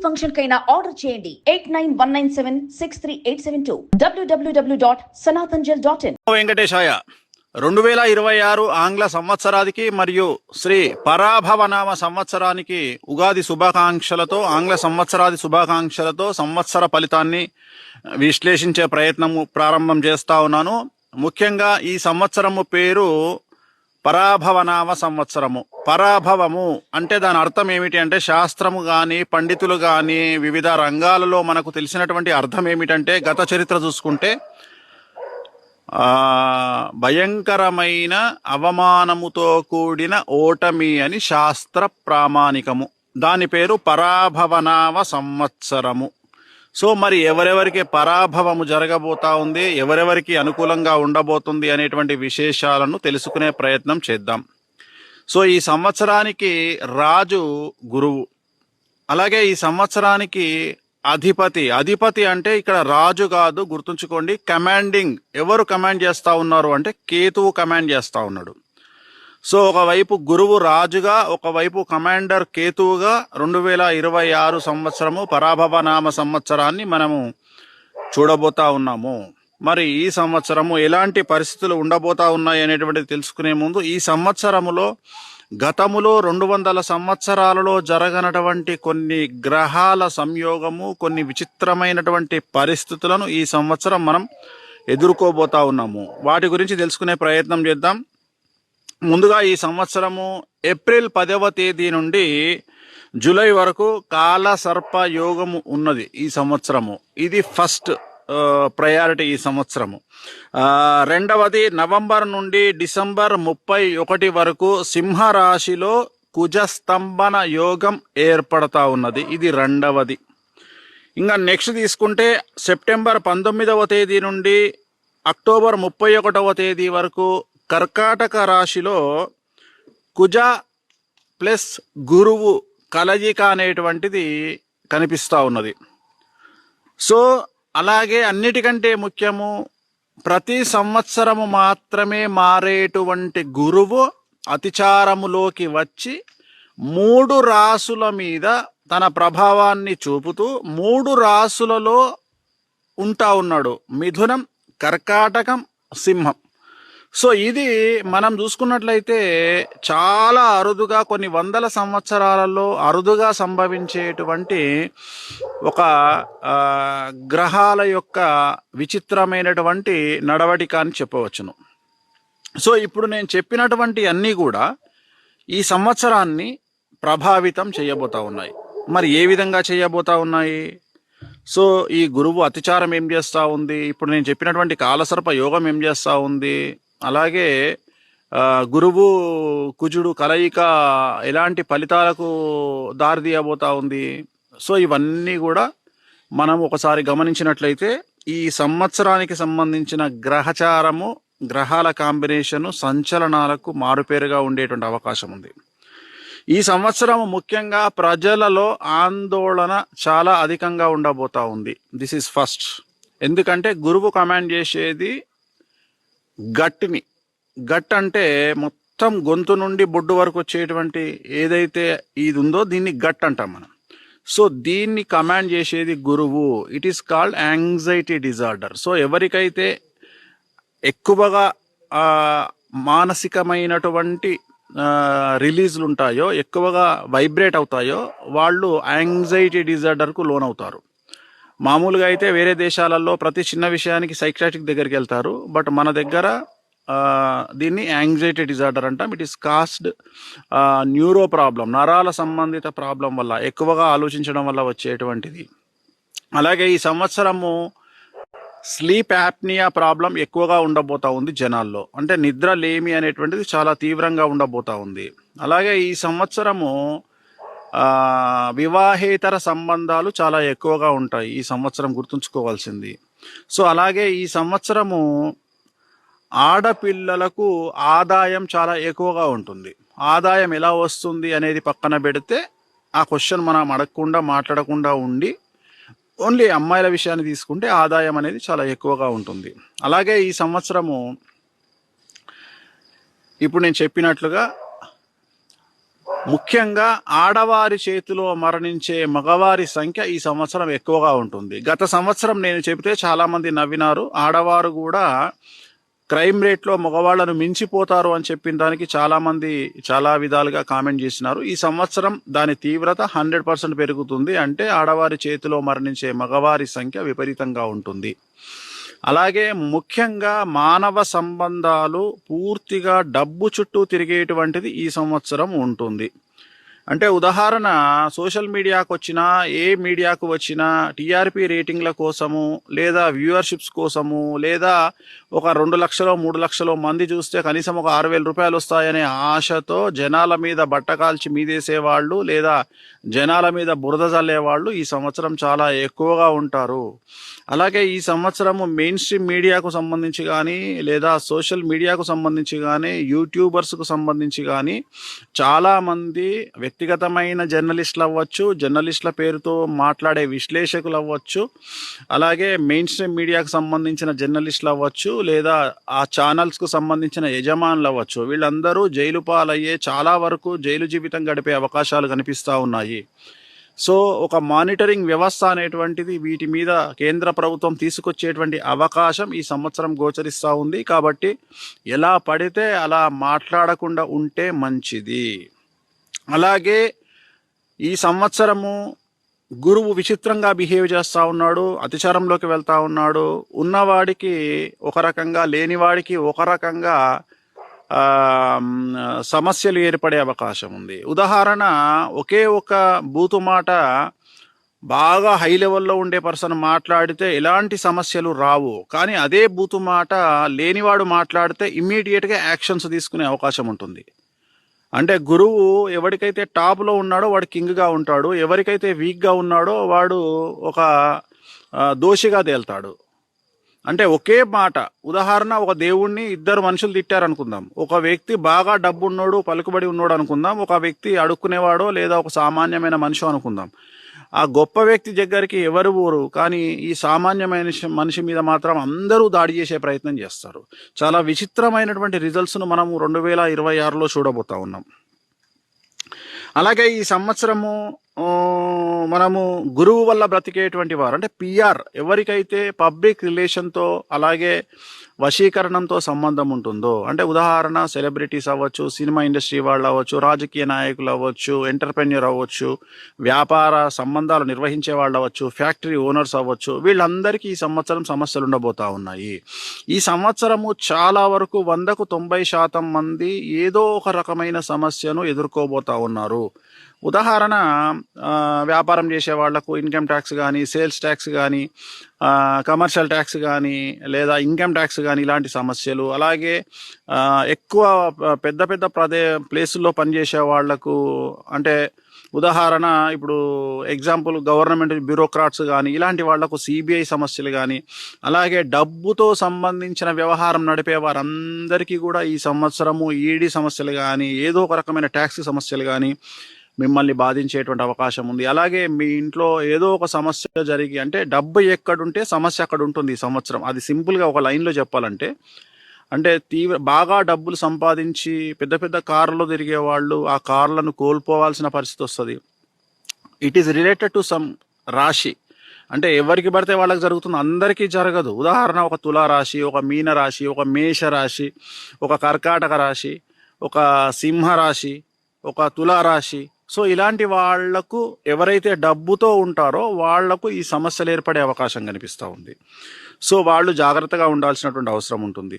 Function కైనా order చేయండి 8919763872 www.sanatanjal.in. వెంకటేశాయ 2026 ఆంగ్ల సంవత్సరానికి మరియు శ్రీ పరాభవనామ సంవత్సరానికి ఉగాది శుభాకాంక్షలతో ఆంగ్ల సంవత్సరాది శుభాకాంక్షలతో సంవత్సర ఫలితాన్ని విశ్లేషించే ప్రయత్నము ప్రారంభం చేస్తా ఉన్నాను. ముఖ్యంగా ఈ సంవత్సరము పేరు పరాభవనామ సంవత్సరము. పరాభవము అంటే దాని అర్థం ఏమిటి అంటే, శాస్త్రము కానీ పండితులు కానీ వివిధ రంగాలలో మనకు తెలిసినటువంటి అర్థం ఏమిటంటే, గత చరిత్ర చూసుకుంటే భయంకరమైన అవమానముతో కూడిన ఓటమి అని శాస్త్ర ప్రామాణికము. దాని పేరు పరాభవనామ సంవత్సరము. సో మరి ఎవరెవరికి పరాభవము జరగబోతా ఉంది, ఎవరెవరికి అనుకూలంగా ఉండబోతుంది అనేటువంటి విశేషాలను తెలుసుకునే ప్రయత్నం చేద్దాం. సో ఈ సంవత్సరానికి రాజు గురువు, అలాగే ఈ సంవత్సరానికి అధిపతి అంటే ఇక్కడ రాజు కాదు, గుర్తుంచుకోండి. కమాండింగ్, ఎవరు కమాండ్ చేస్తా ఉన్నారు అంటే కేతువు కమాండ్ చేస్తా ఉన్నాడు. సో ఒకవైపు గురువు రాజుగా, ఒకవైపు కమాండర్ కేతువుగా 2026 సంవత్సరము పరాభవనామ సంవత్సరాన్ని మనము చూడబోతా ఉన్నాము. మరి ఈ సంవత్సరము ఎలాంటి పరిస్థితులు ఉండబోతా ఉన్నాయి అనేటువంటిది తెలుసుకునే ముందు, ఈ సంవత్సరములో గతములో 200 సంవత్సరాలలో జరగనటువంటి కొన్ని గ్రహాల సంయోగము, కొన్ని విచిత్రమైనటువంటి పరిస్థితులను ఈ సంవత్సరం మనం ఎదుర్కోబోతా ఉన్నాము. వాటి గురించి తెలుసుకునే ప్రయత్నం చేద్దాం. ముందుగా ఈ సంవత్సరము ఏప్రిల్ 10వ తేదీ నుండి జూలై వరకు కాల సర్ప యోగము ఉన్నది ఈ సంవత్సరము. ఇది ఫస్ట్ ప్రయారిటీ ఈ సంవత్సరము. రెండవది నవంబర్ నుండి డిసెంబర్ 31 వరకు సింహరాశిలో కుజస్తంభన యోగం ఏర్పడతా ఉన్నది. ఇది రెండవది. ఇంకా నెక్స్ట్ తీసుకుంటే సెప్టెంబర్ 19వ తేదీ నుండి అక్టోబర్ 31వ తేదీ వరకు కర్కాటక రాశిలో కుజ ప్లస్ గురువు కలయిక అనేటువంటిది కనిపిస్తూ ఉన్నది. సో అలాగే అన్నిటికంటే ముఖ్యము, ప్రతి సంవత్సరము మాత్రమే మారేటువంటి గురువు అతిచారములోకి వచ్చి 3 రాసుల మీద తన ప్రభావాన్ని చూపుతూ 3 రాసులలో ఉంటా ఉన్నాడు: మిథునం, కర్కాటకం, సింహం. సో ఇది మనం చూసుకున్నట్లయితే చాలా అరుదుగా, కొన్ని వందల సంవత్సరాలలో అరుదుగా సంభవించేటువంటి ఒక గ్రహాల యొక్క విచిత్రమైనటువంటి నడవడిక అని చెప్పవచ్చును. సో ఇప్పుడు నేను చెప్పినటువంటి అన్నీ కూడా ఈ సంవత్సరాన్ని ప్రభావితం చేయబోతా ఉన్నాయి. మరి ఏ విధంగా చేయబోతా ఉన్నాయి? సో ఈ గురువు అతిచారం ఏం చేస్తూ ఉంది, ఇప్పుడు నేను చెప్పినటువంటి కాలసర్ప యోగం ఏం చేస్తూ ఉంది, అలాగే గురువు కుజుడు కలయిక ఎలాంటి ఫలితాలకు దారితీయబోతా ఉంది. సో ఇవన్నీ కూడా మనం ఒకసారి గమనించినట్లయితే ఈ సంవత్సరానికి సంబంధించిన గ్రహచారము, గ్రహాల కాంబినేషను, సంచలనాలకు మారుపేరుగా ఉండేటువంటి అవకాశం ఉంది. ఈ సంవత్సరం ముఖ్యంగా ప్రజలలో ఆందోళన చాలా అధికంగా ఉండబోతా ఉంది. This is first. ఎందుకంటే గురువు కమాండ్ చేసేది గట్టిని. గట్ అంటే మొత్తం గొంతు నుండి బొడ్డు వరకు వచ్చేటువంటి ఏదైతే ఇది ఉందో దీన్ని గట్ అంటాం మనం. సో దీన్ని కమాండ్ చేసేది గురువు. It is called anxiety disorder. So ఎవరికైతే ఎక్కువగా మానసికమైనటువంటి రిలీజ్లు ఉంటాయో, ఎక్కువగా వైబ్రేట్ అవుతాయో, వాళ్ళు యాంగ్జైటీ డిజార్డర్కు లోనవుతారు. మామూలుగా అయితే వేరే దేశాలలో ప్రతి చిన్న విషయానికి సైకియాట్రిక్ దగ్గరికి వెళ్తారు. బట్ మన దగ్గర దీన్ని యాంగ్జైటీ డిజార్డర్ అంటాం. It is caused neuro problem, నరాల సంబంధిత ప్రాబ్లం వల్ల, ఎక్కువగా ఆలోచించడం వల్ల వచ్చేటువంటిది. అలాగే ఈ సంవత్సరము స్లీప్ యాప్నియా ప్రాబ్లం ఎక్కువగా ఉండబోతా ఉంది జనాల్లో. అంటే నిద్ర లేమి అనేటువంటిది చాలా తీవ్రంగా ఉండబోతా ఉంది. అలాగే ఈ సంవత్సరము వివాహేతర సంబంధాలు చాలా ఎక్కువగా ఉంటాయి ఈ సంవత్సరం, గుర్తుంచుకోవాల్సింది. సో అలాగే ఈ సంవత్సరము ఆడపిల్లలకు ఆదాయం చాలా ఎక్కువగా ఉంటుంది. ఆదాయం ఎలా వస్తుంది అనేది పక్కన పెడితే ఆ క్వశ్చన్ మనం అడగకుండా, మాట్లాడకుండా ఉండి ఓన్లీ అమ్మాయిల విషయాన్ని తీసుకుంటే ఆదాయం అనేది చాలా ఎక్కువగా ఉంటుంది. అలాగే ఈ సంవత్సరము ఇప్పుడు నేను చెప్పినట్లుగా ముఖ్యంగా ఆడవారి చేతిలో మరణించే మగవారి సంఖ్య ఈ సంవత్సరం ఎక్కువగా ఉంటుంది. గత సంవత్సరం నేను చెబితే చాలా మంది నవ్వినారు. ఆడవారు కూడా క్రైమ్ రేట్లో మగవాళ్లను మించిపోతారు అని చెప్పిన దానికి చాలా మంది చాలా విధాలుగా కామెంట్ చేసినారు. ఈ సంవత్సరం దాని తీవ్రత 100% పెరుగుతుంది. అంటే ఆడవారి చేతిలో మరణించే మగవారి సంఖ్య విపరీతంగా ఉంటుంది. అలాగే ముఖ్యంగా మానవ సంబంధాలు పూర్తిగా డబ్బు చుట్టూ తిరిగేటువంటిది ఈ సంవత్సరం ఉంటుంది. అంటే ఉదాహరణ, సోషల్ మీడియాకు వచ్చినా, ఏ మీడియాకు వచ్చినా టీఆర్పీ రేటింగ్ల కోసము, లేదా వ్యూవర్షిప్స్ కోసము, లేదా ఒక 2 లక్షలో 3 లక్షలో మంది చూస్తే కనీసం ఒక 6,000 రూపాయలు వస్తాయనే ఆశతో జనాల మీద బట్ట కాల్చి మీదేసేవాళ్ళు, లేదా జనాల మీద బురద జల్లేవాళ్ళు ఈ సంవత్సరం చాలా ఎక్కువగా ఉంటారు. అలాగే ఈ సంవత్సరము మెయిన్ స్ట్రీమ్ మీడియాకు సంబంధించి కానీ, లేదా సోషల్ మీడియాకు సంబంధించి కానీ, యూట్యూబర్స్కు సంబంధించి కానీ చాలామంది వ్యక్తిగతమైన జర్నలిస్టులు అవ్వచ్చు, జర్నలిస్టుల పేరుతో మాట్లాడే విశ్లేషకులు అవ్వచ్చు, అలాగే మెయిన్ స్ట్రీమ్ మీడియాకు సంబంధించిన జర్నలిస్టులు అవ్వచ్చు, లేదా ఆ ఛానల్స్కు సంబంధించిన యజమానులు అవ్వచ్చు, వీళ్ళందరూ జైలు పాలయ్యే, చాలా వరకు జైలు జీవితం గడిపే అవకాశాలు కనిపిస్తూ ఉన్నాయి. సో ఒక మానిటరింగ్ వ్యవస్థ అనేటువంటిది వీటి మీద కేంద్ర ప్రభుత్వం తీసుకొచ్చేటువంటి అవకాశం ఈ సంవత్సరం గోచరిస్తూ ఉంది. కాబట్టి ఎలా పడితే అలా మాట్లాడకుండా ఉంటే మంచిది. అలాగే ఈ సంవత్సరము గురువు విచిత్రంగా బిహేవ్ చేస్తూ ఉన్నాడు, అతిచారంలోకి వెళ్తూ ఉన్నాడు. ఉన్నవాడికి ఒక రకంగా, లేనివాడికి ఒక రకంగా సమస్యలు ఏర్పడే అవకాశం ఉంది. ఉదాహరణ, ఒకే ఒక బూతు మాట బాగా హై లెవెల్లో ఉండే పర్సన్ మాట్లాడితే ఎలాంటి సమస్యలు రావు. కానీ అదే బూతు మాట లేనివాడు మాట్లాడితే ఇమ్మీడియట్గా యాక్షన్స్ తీసుకునే అవకాశం ఉంటుంది. అంటే గురువు ఎవరికైతే టాప్లో ఉన్నాడో వాడు కింగ్గా ఉంటాడు, ఎవరికైతే వీక్గా ఉన్నాడో వాడు ఒక దోషిగా తేల్తాడు. అంటే ఒకే మాట, ఉదాహరణ, ఒక దేవుణ్ణి ఇద్దరు మనుషులు తిట్టారనుకుందాం. ఒక వ్యక్తి బాగా డబ్బు ఉన్నోడు, పలుకుబడి ఉన్నాడు అనుకుందాం, ఒక వ్యక్తి అడుక్కునేవాడో లేదా ఒక సామాన్యమైన మనిషి అనుకుందాం. ఆ గొప్ప వ్యక్తి దగ్గరికి ఎవరు ఊరు, కానీ ఈ సామాన్యమైన మనిషి మీద మాత్రం అందరూ దాడి చేసే ప్రయత్నం చేస్తారు. చాలా విచిత్రమైనటువంటి రిజల్ట్స్ను మనము 2026లో చూడబోతా ఉన్నాం. అలాగే ఈ సంవత్సరము మనము గురువు వల్ల బ్రతికేటువంటి వారు, అంటే పిఆర్, ఎవరికైతే పబ్లిక్ రిలేషన్తో అలాగే వశీకరణంతో సంబంధం ఉంటుందో, అంటే ఉదాహరణ సెలబ్రిటీస్ అవ్వచ్చు, సినిమా ఇండస్ట్రీ వాళ్ళు అవ్వచ్చు, రాజకీయ నాయకులు అవ్వచ్చు, ఎంటర్ప్రెన్యూర్ అవ్వచ్చు, వ్యాపార సంబంధాలు నిర్వహించే వాళ్ళు అవ్వచ్చు, ఫ్యాక్టరీ ఓనర్స్ అవ్వచ్చు, వీళ్ళందరికీ ఈ సంవత్సరం సమస్యలు ఉండబోతా ఉన్నాయి. ఈ సంవత్సరము చాలా వరకు 100కు 90% మంది ఏదో ఒక రకమైన సమస్యను ఎదుర్కోబోతా ఉన్నారు. ఉదాహరణ, వ్యాపారం చేసే వాళ్లకు ఇన్కమ్ ట్యాక్స్ కానీ, సేల్స్ ట్యాక్స్ కానీ, కమర్షియల్ ట్యాక్స్ కానీ, లేదా ఇన్కమ్ ట్యాక్స్ కానీ, ఇలాంటి సమస్యలు. అలాగే ఎక్కువ పెద్ద పెద్ద ప్లేసుల్లో పనిచేసే వాళ్లకు, అంటే ఉదాహరణ ఇప్పుడు ఎగ్జాంపుల్ గవర్నమెంట్ బ్యూరోక్రాట్స్ కానీ, ఇలాంటి వాళ్లకు సిబిఐ సమస్యలు కానీ, అలాగే డబ్బుతో సంబంధించిన వ్యవహారం నడిపే వారందరికీ కూడా ఈ సంవత్సరము ఈడీ సమస్యలు కానీ, ఏదో ఒక రకమైన ట్యాక్స్ సమస్యలు కానీ మిమ్మల్ని బాధించేటువంటి అవకాశం ఉంది. అలాగే మీ ఇంట్లో ఏదో ఒక సమస్య జరిగి, అంటే డబ్బు ఎక్కడుంటే సమస్య అక్కడ ఉంటుంది ఈ సంవత్సరం. అది సింపుల్గా ఒక లైన్లో చెప్పాలంటే, అంటే బాగా డబ్బులు సంపాదించి పెద్ద పెద్ద కార్లలో తిరిగే వాళ్ళు ఆ కార్లను కోల్పోవాల్సిన పరిస్థితి వస్తుంది. It is related to some రాశి. అంటే ఎవరికి పడితే వాళ్ళకి జరుగుతుంది, అందరికీ జరగదు. ఉదాహరణ, ఒక తులారాశి, ఒక మీన రాశి, ఒక మేష రాశి, ఒక కర్కాటక రాశి, ఒక సింహ రాశి, ఒక తులారాశి. సో ఇలాంటి వాళ్లకు, ఎవరైతే డబ్బుతో ఉంటారో వాళ్లకు ఈ సమస్యలు ఏర్పడే అవకాశం కనిపిస్తూ ఉంది. సో వాళ్ళు జాగ్రత్తగా ఉండాల్సినటువంటి అవసరం ఉంటుంది.